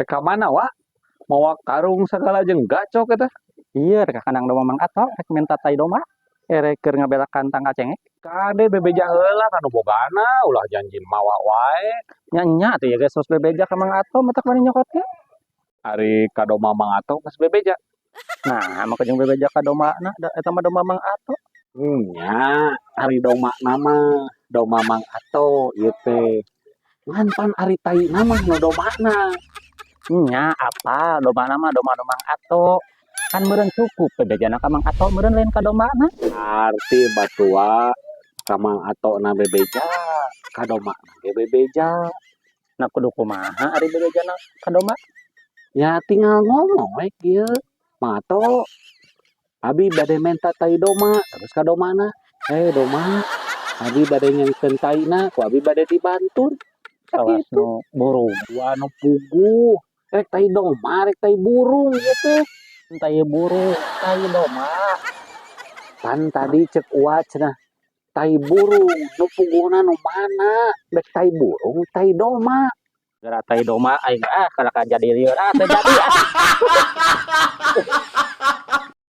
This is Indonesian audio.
Reka mana wa? Mawa karung segala jengga cok eta. Iya rek kandang doma Mang Ato rek minta tai doma. Rek keur ngabelakan tangga cengek. Kade bebeja heula kanu bogana ulah janji mawa wae. Nya tuh ya guys sos bebeja ka Mang Ato matak mani nyokot ge. Ari kadoma Mang Ato geus bebeja. Nah, maka jeung bebeja ka doma na eta mah doma Mang Ato. Nya, ari doma nama doma Mang Ato ieu teh. Ngan pan ari tai nama nu domana. Nya apa doma nama doma Mang Ato. Kan meureun cukup bebejana ka Mang Ato meureun lain ka domana. Arti batua ka Mang Ato na bebeja, ka doma ge bebeja. Nah kudu kumaha ari bebejana ka doma? Ya tinggal ngomong we kieu. Mang Ato, abi bade menta tai doma, terus ka domana. Doma, abi bade nyengkeun taina, ku abi bade dibantun. Awas nu burung. Anu puguh. Rek tai doma, rek tai burung gitu. Tai burung, tai doma. Pan tadi cek uat cenah. Tai burung, nu puguhna nu mana? Rek tai burung, tai doma. Gara tai doma aing kalau jadi lieur teh jadi.